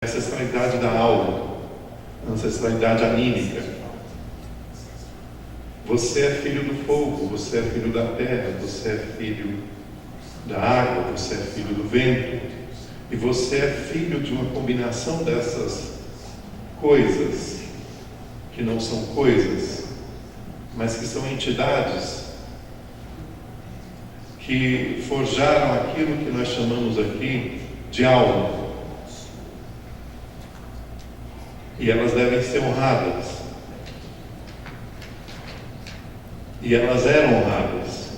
ancestralidade da alma, ancestralidade anímica. Você é filho do fogo, você é filho da terra, você é filho da água, você é filho do vento, e você é filho de uma combinação dessas coisas, que não são coisas, mas que são entidades que forjaram aquilo que nós chamamos aqui de alma. E elas devem ser honradas. E elas eram honradas.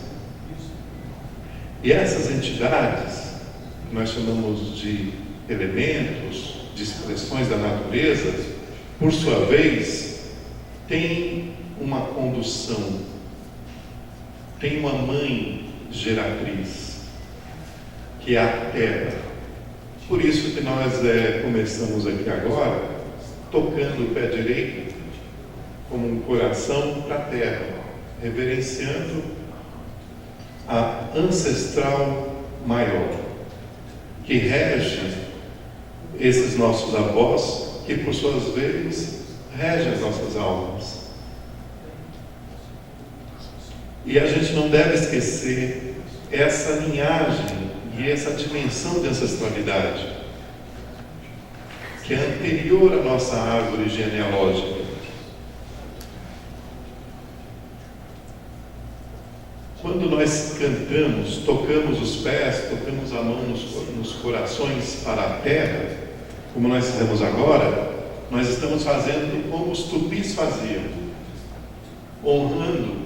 E essas entidades, que nós chamamos de elementos, de expressões da natureza, por sua vez, têm uma condução, tem uma mãe geratriz, que é a terra. Por isso que nós começamos aqui agora, tocando o pé direito como um coração para a terra, reverenciando a ancestral maior, que rege esses nossos avós, que por suas vezes regem as nossas almas. E a gente não deve esquecer essa linhagem e essa dimensão de ancestralidade, que é anterior à nossa árvore genealógica. Quando nós cantamos, tocamos os pés, tocamos a mão nos corações para a terra, como nós fizemos agora, nós estamos fazendo como os tupis faziam, honrando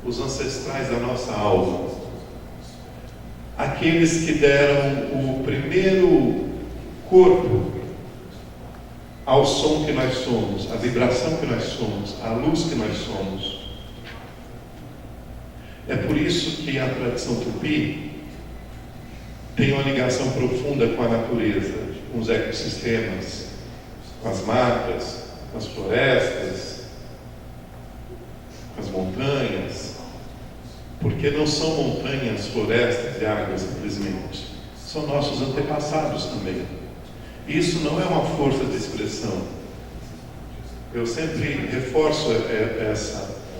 os ancestrais da nossa alma, aqueles que deram o primeiro corpo ao som que nós somos, à vibração que nós somos, à luz que nós somos. É por isso que a tradição tupi tem uma ligação profunda com a natureza, com os ecossistemas, com as matas, com as florestas, com as montanhas, porque não são montanhas, florestas e águas simplesmente, são nossos antepassados também. Isso não é uma força de expressão. Eu sempre reforço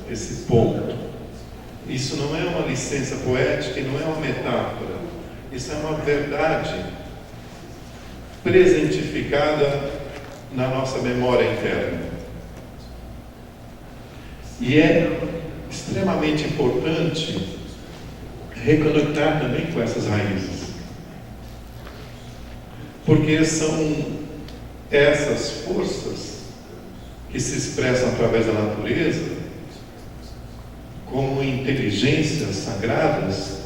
esse ponto. Isso não é uma licença poética e não é uma metáfora. Isso é uma verdade presentificada na nossa memória interna. E é extremamente importante reconectar também com essas raízes, porque são essas forças que se expressam através da natureza como inteligências sagradas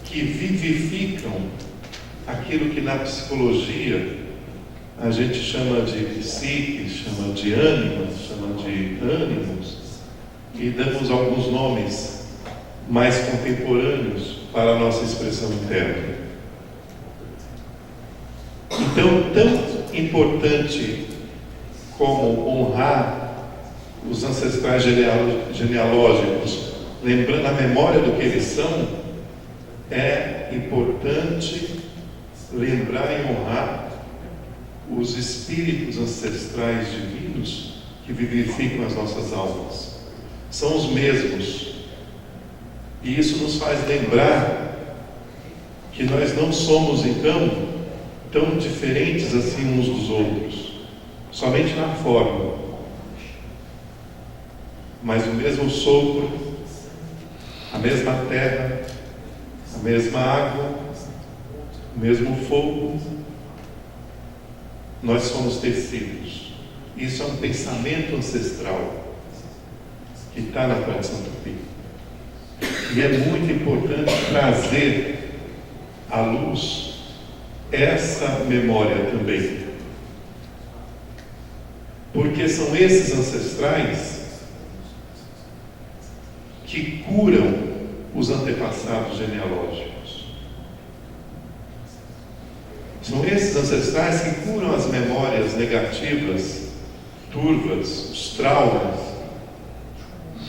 que vivificam aquilo que na psicologia a gente chama de psique, chama de ânima, chama de ânimos, e damos alguns nomes mais contemporâneos para a nossa expressão interna. Então, tão importante como honrar os ancestrais genealógicos, lembrando a memória do que eles são, é importante lembrar e honrar os espíritos ancestrais divinos que vivificam as nossas almas. São os mesmos. E isso nos faz lembrar que nós não somos, então, tão diferentes assim uns dos outros, somente na forma, mas o mesmo sopro, a mesma terra, a mesma água, o mesmo fogo. Nós somos tecidos. Isso é um pensamento ancestral que está na tradição tupi. E é muito importante trazer à luz essa memória também, porque são esses ancestrais que curam os antepassados genealógicos. São esses ancestrais que curam as memórias negativas, turvas, os traumas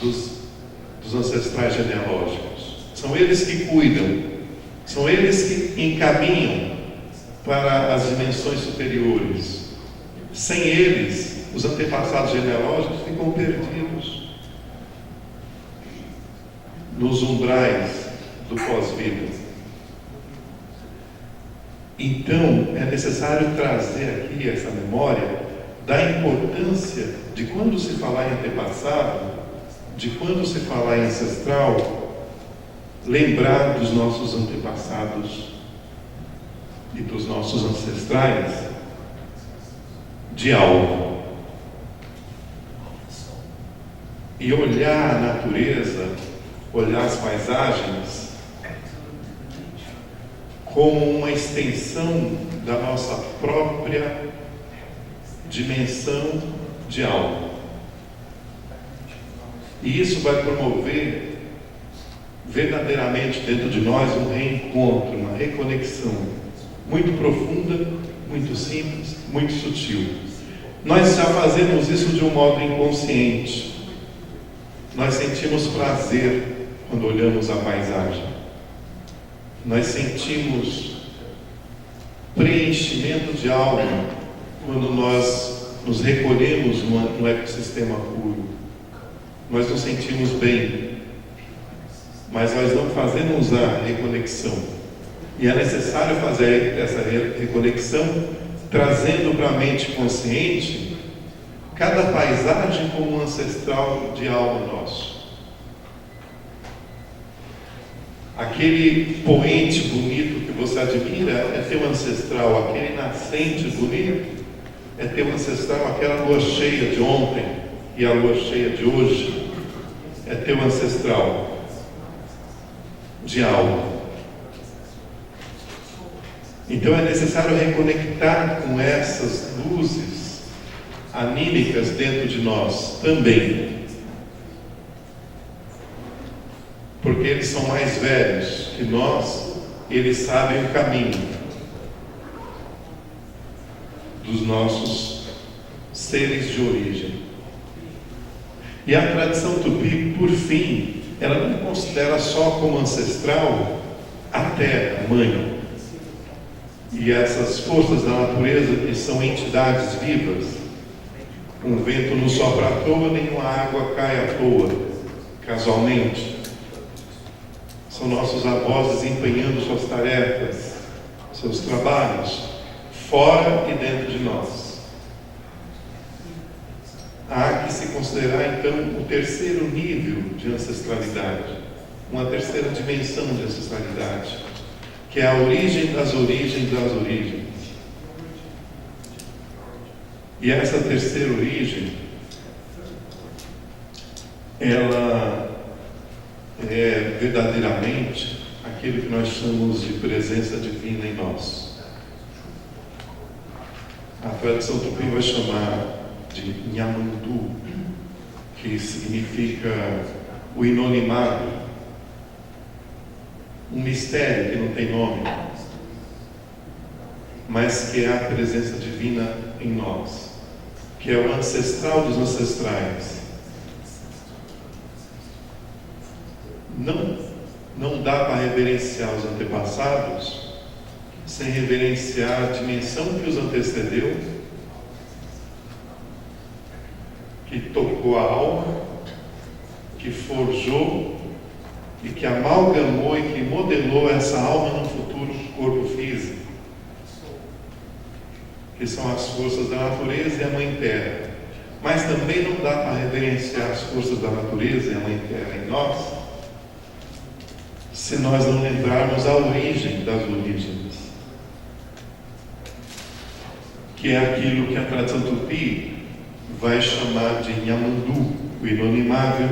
dos ancestrais genealógicos. São eles que cuidam, são eles que encaminham para as dimensões superiores, Sem eles, os antepassados genealógicos ficam perdidos nos umbrais do pós-vida. Então, é necessário trazer aqui essa memória da importância de, quando se falar em antepassado, de quando se falar em ancestral, lembrar dos nossos antepassados e dos nossos ancestrais de algo. E olhar a natureza, olhar as paisagens como uma extensão da nossa própria dimensão de algo. E isso vai promover verdadeiramente dentro de nós um reencontro, uma reconexão muito profunda, muito simples, muito sutil. Nós já fazemos isso de um modo inconsciente. Nós sentimos prazer quando olhamos a paisagem. Nós sentimos preenchimento de alma quando nós nos recolhemos no ecossistema puro. Nós nos sentimos bem, mas nós não fazemos a reconexão. E é necessário fazer essa reconexão, trazendo para a mente consciente cada paisagem como um ancestral de alma nosso. Aquele poente bonito que você admira é teu ancestral. Aquele nascente bonito é teu ancestral. Aquela lua cheia de ontem e a lua cheia de hoje é teu ancestral de alma. Então é necessário reconectar com essas luzes anímicas dentro de nós também. Porque eles são mais velhos que nós, eles sabem o caminho dos nossos seres de origem. E a tradição tupi, por fim, ela não considera só como ancestral a terra, mãe, e essas forças da natureza que são entidades vivas. Um vento não sopra à toa, nenhuma água cai à toa, casualmente. São nossos avós desempenhando suas tarefas, seus trabalhos, fora e dentro de nós. Há que se considerar, então, o terceiro nível de ancestralidade, uma terceira dimensão de ancestralidade, que é a origem das origens das origens. E essa terceira origem, ela é verdadeiramente aquilo que nós chamamos de presença divina em nós. A tradição tupi vai chamar de Nyamandu, que significa o inonimável, um mistério que não tem nome, mas que é a presença divina em nós, que é o ancestral dos ancestrais. Não dá para reverenciar os antepassados sem reverenciar a dimensão que os antecedeu, que tocou a alma, que forjou e que amalgamou e que modelou essa alma no futuro corpo físico, que são as forças da natureza e a Mãe Terra. Mas também não dá para reverenciar as forças da natureza e a Mãe Terra em nós se nós não lembrarmos a origem das origens, que é aquilo que a tradição tupi vai chamar de Nyamandu, o inonimável,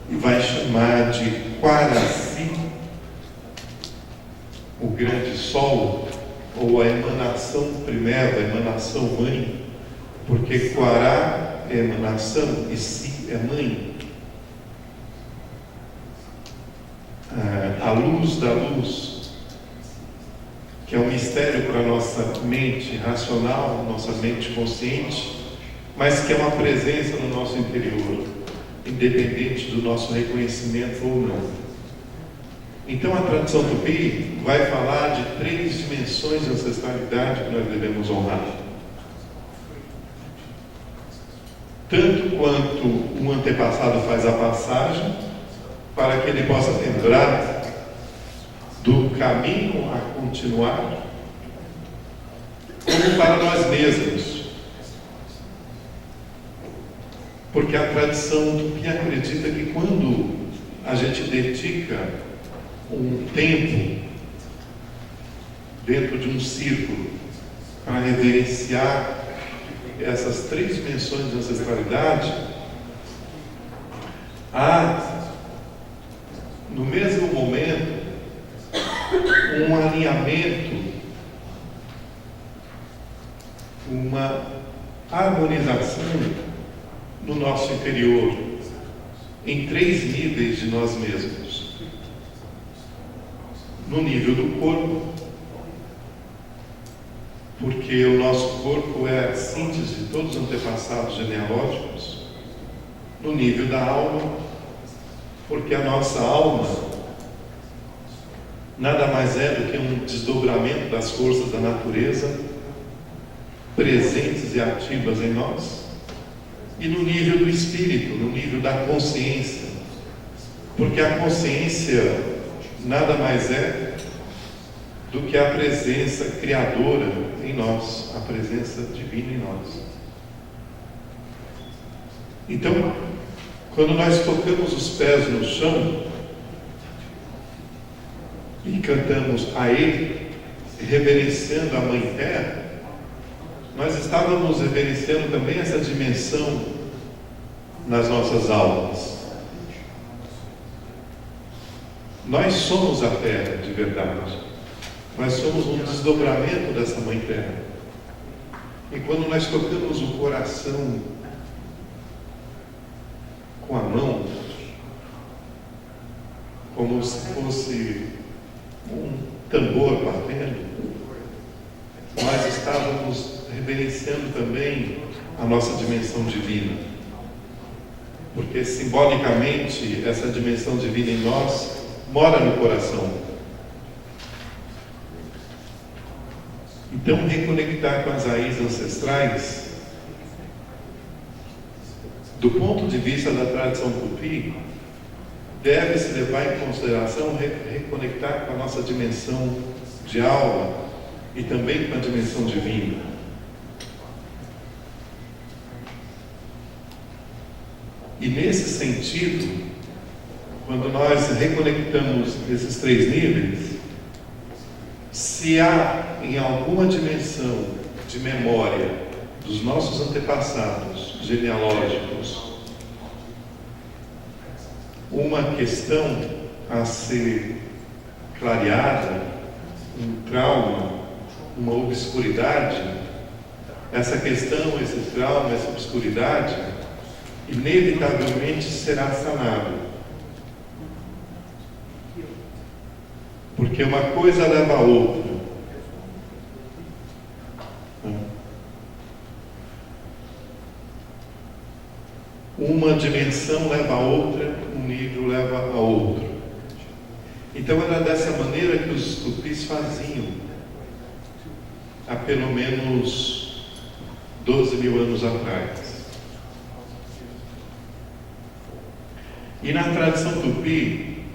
e vai chamar de Quaraci, o grande sol, ou a emanação primeira, a emanação mãe, porque Quará é emanação e Si é mãe. A luz da luz, que é um mistério para a nossa mente racional, nossa mente consciente, mas que é uma presença no nosso interior, independente do nosso reconhecimento ou não. Então a tradição tupi vai falar de 3 dimensões de ancestralidade que nós devemos honrar. quanto um antepassado faz a passagem, para que ele possa lembrar do caminho a continuar, como para nós mesmos. Porque a tradição Tupi acredita que quando a gente dedica um tempo dentro de um círculo para reverenciar essas 3 dimensões de ancestralidade, há, no mesmo momento, um alinhamento, uma harmonização no nosso interior, em 3 níveis de nós mesmos. No nível do corpo, porque o nosso corpo é a síntese de todos os antepassados genealógicos. No nível da alma, porque a nossa alma nada mais é do que um desdobramento das forças da natureza presentes e ativas em nós. E no nível do espírito, no nível da consciência, porque a consciência nada mais é do que a presença criadora em nós, a presença divina em nós. Então, quando nós tocamos os pés no chão e cantamos a Ele, reverenciando a Mãe Terra, nós estávamos reverenciando também essa dimensão nas nossas almas. Nós somos a Terra de verdade. Nós somos um desdobramento dessa Mãe Terra. E quando nós tocamos o coração com a mão, como se fosse um tambor batendo, nós estávamos reverenciando também a nossa dimensão divina. Porque simbolicamente essa dimensão divina em nós mora no coração. Então, reconectar com as raízes ancestrais, do ponto de vista da tradição Tupi, deve-se levar em consideração reconectar com a nossa dimensão de alma e também com a dimensão divina. E nesse sentido, quando nós reconectamos esses 3 níveis, se há em alguma dimensão de memória dos nossos antepassados genealógicos uma questão a ser clareada, um trauma, uma obscuridade, essa questão, esse trauma, essa obscuridade, inevitavelmente será sanado. Porque uma coisa leva a outra. Uma dimensão leva a outra, um nível leva a outro. Então era dessa maneira que os tupis faziam há pelo menos 12 mil anos atrás. E na tradição tupi,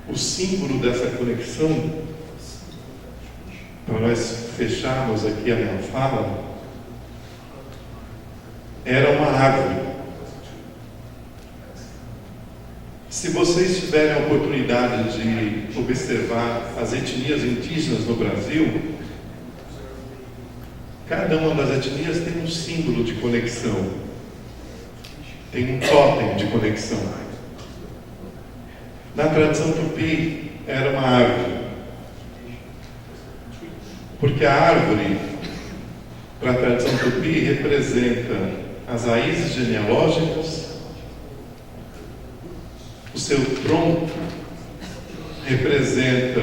o símbolo dessa conexão, para nós fecharmos aqui a minha fala, era uma árvore. Se vocês tiverem a oportunidade de observar as etnias indígenas no Brasil, cada uma das etnias tem um símbolo de conexão, tem um tótem de conexão. Na tradição tupi, era uma árvore, porque a árvore, para a tradição tupi, representa as raízes genealógicas. O seu tronco representa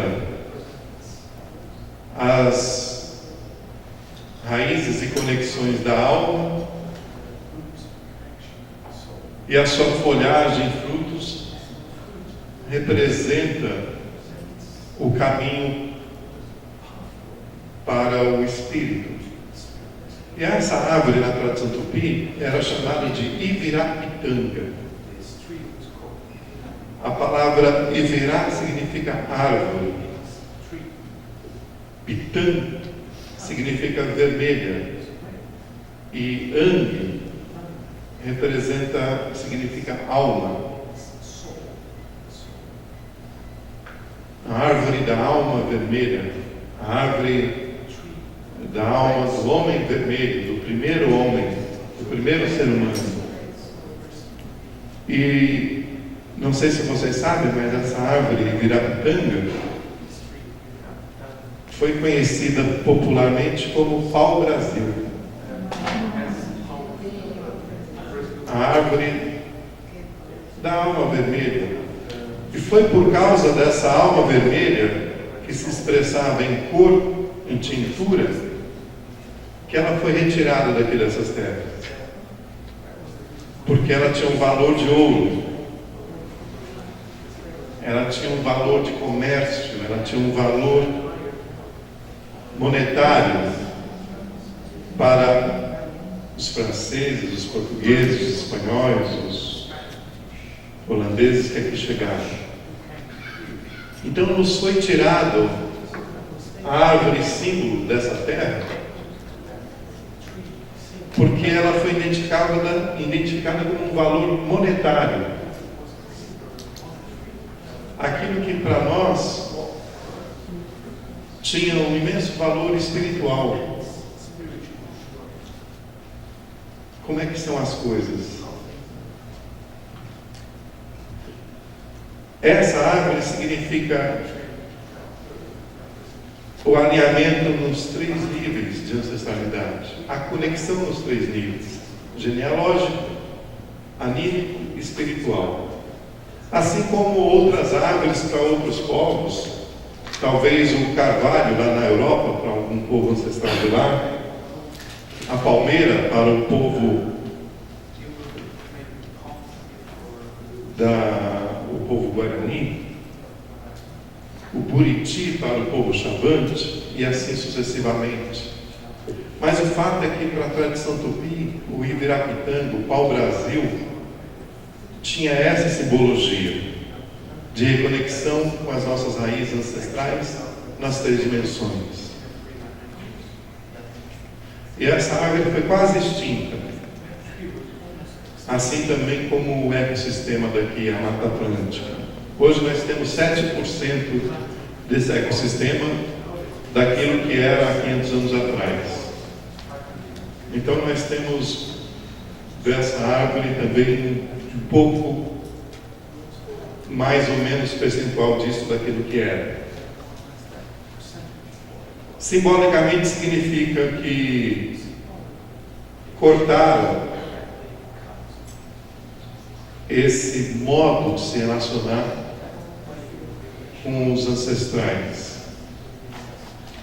as raízes e conexões da alma, e a sua folhagem e frutos representa o caminho para o espírito. E essa árvore, na tradição tupi, era chamada de Ivirapitanga. A palavra Ivirá significa árvore. Pitã significa vermelha. E Ang significa alma. A árvore da alma vermelha. A árvore da alma do homem vermelho, do primeiro homem, do primeiro ser humano. E não sei se vocês sabem, mas essa árvore, Ivirapitanga, foi conhecida popularmente como pau-brasil. A árvore da alma vermelha. E foi por causa dessa alma vermelha, que se expressava em cor, em tintura, que ela foi retirada daqui dessas terras, porque ela tinha um valor de ouro, ela tinha um valor de comércio, ela tinha um valor monetário para os franceses, os portugueses, os espanhóis, os holandeses que aqui chegaram. Então nos foi tirado a árvore símbolo dessa terra, porque ela foi identificada como um valor monetário. Aquilo que para nós tinha um imenso valor espiritual. Como é que são as coisas? Essa árvore significa o alinhamento nos 3 níveis de ancestralidade, a conexão nos 3 níveis: genealógico, anímico e espiritual. Assim como outras árvores para outros povos, talvez o carvalho lá na Europa, para algum povo ancestral de lá, a palmeira para o povo Guarani, o buriti para o povo Xavante, e assim sucessivamente. Mas o fato é que para a tradição tupi, o Ivirapitanga, o pau-brasil, tinha essa simbologia de reconexão com as nossas raízes ancestrais nas 3 dimensões. E essa árvore foi quase extinta, assim também como o ecossistema daqui, a Mata Atlântica. Hoje nós temos 7% desse ecossistema daquilo que era há 500 anos atrás. Então nós temos dessa árvore também um pouco, mais ou menos, percentual disso daquilo que era. Simbolicamente significa que cortaram esse modo de se relacionar com os ancestrais.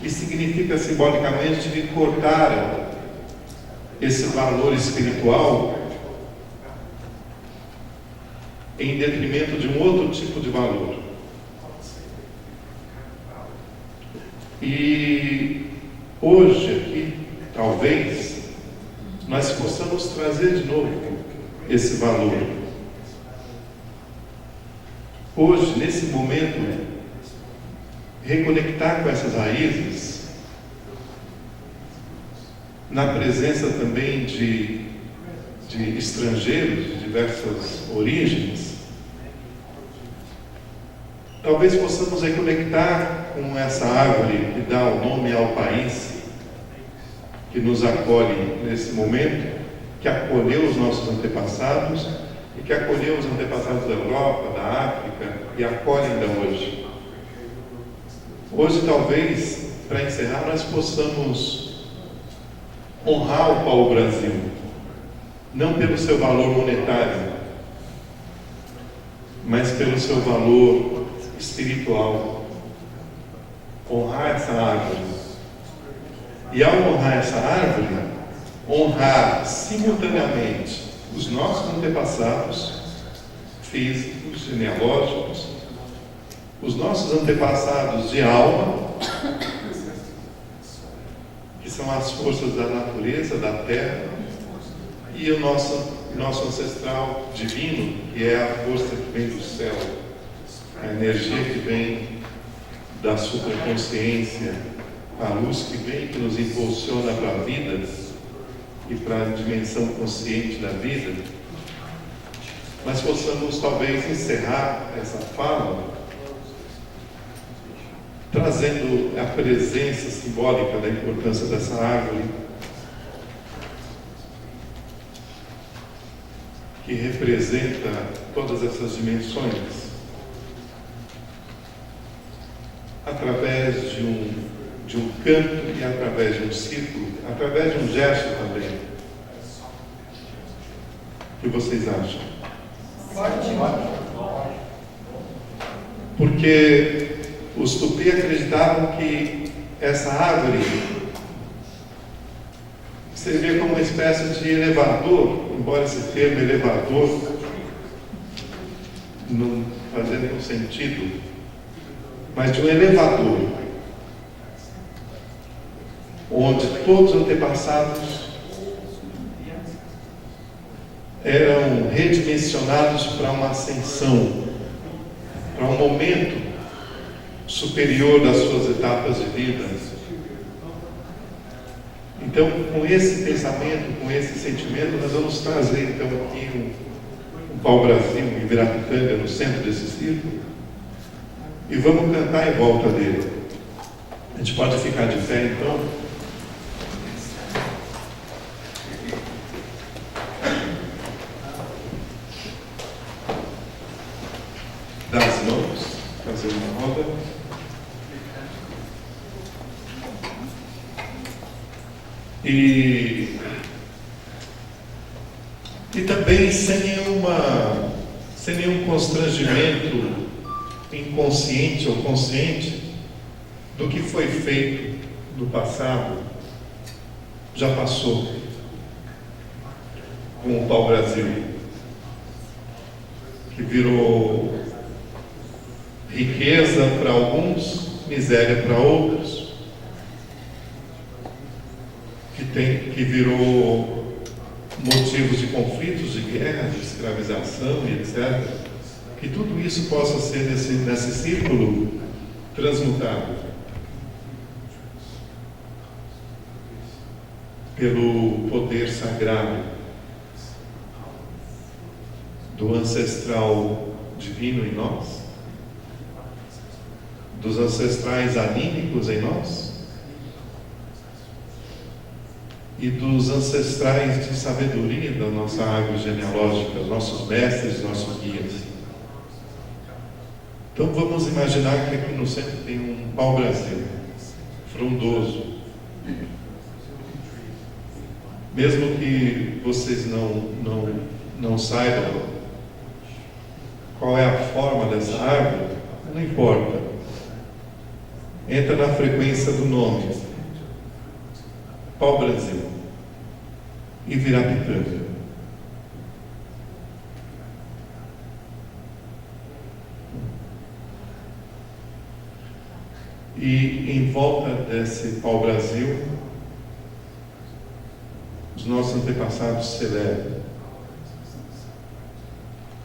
E significa simbolicamente que cortaram esse valor espiritual em detrimento de um outro tipo de valor. E hoje aqui, talvez, nós possamos trazer de novo esse valor. Hoje, nesse momento, reconectar com essas raízes, na presença também de estrangeiros de diversas origens, talvez possamos reconectar com essa árvore que dá o nome ao país, que nos acolhe nesse momento, que acolheu os nossos antepassados e que acolheu os antepassados da Europa, da África e acolhe ainda hoje. Hoje, talvez, para encerrar, nós possamos honrar o pau-brasil, não pelo seu valor monetário, mas pelo seu valor espiritual. Honrar essa árvore. E ao honrar essa árvore, honrar simultaneamente os nossos antepassados físicos, genealógicos, os nossos antepassados de alma, que são as forças da natureza, da terra, e o nosso ancestral divino, que é a força que vem do céu, a energia que vem da supraconsciência, a luz que vem, que nos impulsiona para a vida e para a dimensão consciente da vida. Mas possamos talvez encerrar essa fala trazendo a presença simbólica da importância dessa árvore, que representa todas essas dimensões, através de um canto e através de um círculo, através de um gesto também. O que vocês acham? Porque os Tupi acreditavam que essa árvore servia como uma espécie de elevador, embora esse termo elevador não fazendo nenhum sentido, mas de um elevador, onde todos os antepassados eram redimensionados para uma ascensão, para um momento superior das suas etapas de vida. Então, com esse pensamento, com esse sentimento, nós vamos trazer então aqui um pau-brasil em Ibirapitanga, no centro desse círculo, e vamos cantar em volta dele. A gente pode ficar de pé então. Das mãos, fazer uma roda. E também sem nenhum constrangimento inconsciente ou consciente do que foi feito no passado, já passou com o pau-brasil, que virou riqueza para alguns, miséria para outros, que virou motivos de conflitos, de guerra, de escravização e etc. Que tudo isso possa ser nesse círculo transmutado pelo poder sagrado do ancestral divino em nós, dos ancestrais anímicos em nós e dos ancestrais de sabedoria da nossa árvore genealógica, nossos mestres, nossos guias. Então vamos imaginar que aqui no centro tem um pau-brasil frondoso. Mesmo que vocês não saibam qual é a forma dessa árvore, não importa. Entra na frequência do nome. Pau-brasil. Ibirapitanga. E em volta desse pau-brasil, os nossos antepassados se elevam,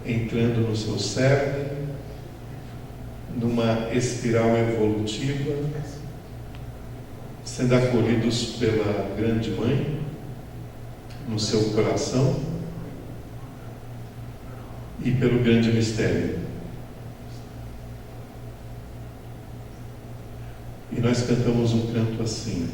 entrando no seu cerne, numa espiral evolutiva, sendo acolhidos pela Grande Mãe, no seu coração, e pelo grande mistério. E nós cantamos um canto assim.